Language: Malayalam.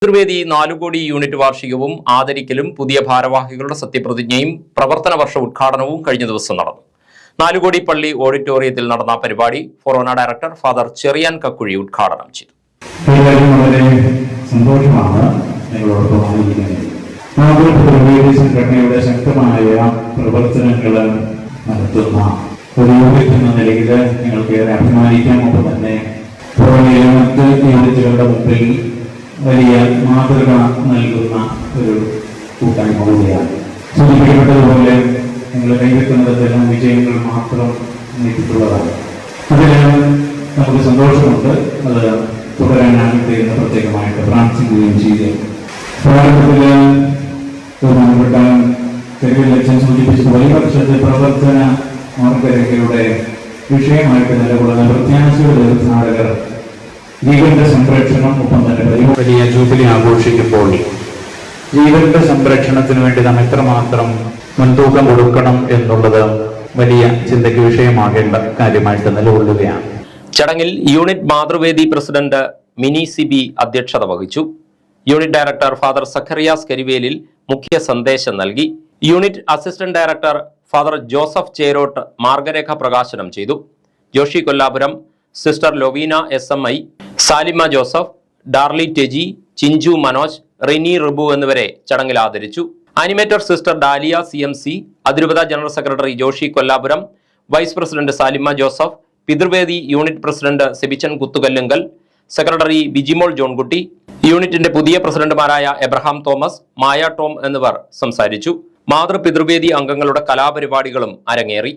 പിതൃവേദി 4 കോടി യൂണിറ്റ് വാർഷികവും ആദരിക്കലും പുതിയ ഭാരവാഹികളുടെ സത്യപ്രതിജ്ഞയും പ്രവർത്തന വർഷ ഉദ്ഘാടനവും കഴിഞ്ഞ ദിവസം നടന്നു. 4 കോടി പള്ളി ഓഡിറ്റോറിയത്തിൽ നടന്ന പരിപാടി ഫൊറോന ഡയറക്ടർ ഫാദർ ചെറിയാൻ കക്കുഴി ഉദ്ഘാടനം ചെയ്തു. സംഘടനയുടെ ശക്തമായ പ്രവർത്തനങ്ങൾ നടത്തുന്ന ഒരു യൂണിറ്റ് എന്ന നിലയിൽ ഞങ്ങൾക്ക് ഏറെ അഭിമാനിക്കാം. ഒപ്പം തന്നെ മറ്റ് യൂണിറ്റുകളുടെ മുമ്പിൽ വലിയ മാതൃക നൽകുന്ന ഒരു കൂട്ടായ്മ കൂടിയാണ്. സൂചിപ്പിക്കപ്പെട്ടതുപോലെ നിങ്ങൾ കൈവെക്കുന്നതെല്ലാം വിജയങ്ങൾ മാത്രം നേടിയിട്ടുള്ളതാണ്. അതിൽ നമുക്ക് സന്തോഷമുണ്ട്. അത് തുടരാനാകട്ടെ എന്ന് പ്രത്യേകമായിട്ട് പ്രാർത്ഥിക്കുകയും ചെയ്യുക. ഭാരതത്തില് ബഹുമാനപ്പെട്ട തെരുവിലച്ഛൻ സൂചിപ്പിച്ചതുപോലെ ഈ വർഷത്തെ പ്രവർത്തന മാർഗരേഖയുടെ വിഷയമായിട്ട് നിലകൊള്ളുന്ന പ്രത്യാശയുടെ തീർത്ഥാടകർ ജീവന്റെ സംരക്ഷണം, ഒപ്പം തന്നെ വലിയ ജൂബിലി ആഘോഷിക്കുമ്പോൾ ജീവന്റെ സംരക്ഷണത്തിന് വേണ്ടി നാം എത്രമാത്രം മുൻതൂക്കം കൊടുക്കണം എന്നുള്ളത് വലിയ ചിന്തയ്ക്ക് വിഷയമാകേണ്ട കാര്യമായിട്ട് നിലകൊള്ളുകയാണ്. ചടങ്ങിൽ യൂണിറ്റ് മാതൃവേദി പ്രസിഡന്റ് മിനി സിബി അധ്യക്ഷത വഹിച്ചു. Unit director father Zacharias Karivelil മുഖ്യ സന്ദേശം നൽകി. Unit assistant director father Joseph Cherottu മാർഗരേഖ പ്രകാശനം ചെയ്തു. ജോഷി കൊല്ലാപുരം, സിസ്റ്റർ ലൊവീന SMI, സാലിമ ജോസഫ്, ഡാർലി ടെജി, ചിഞ്ചു മനോജ്, റിനി റിബു എന്നിവരെ ചടങ്ങിൽ ആദരിച്ചു. ആനിമേറ്റർ സിസ്റ്റർ ഡാലിയ CMC, അതിരൂപത general secretary Joshi Kollapuram, vice president Salima Joseph, Pithruvedi unit president Sebichan Kuthukallunkal, secretary Bijimol Johnkutty, യൂണിറ്റിന്റെ പുതിയ പ്രസിഡന്റുമാരായ എബ്രഹാം തോമസ്, മായ ടോം എന്നിവർ സംസാരിച്ചു. മാതൃപിതൃവേദി അംഗങ്ങളുടെ കലാപരിപാടികളും അരങ്ങേറി.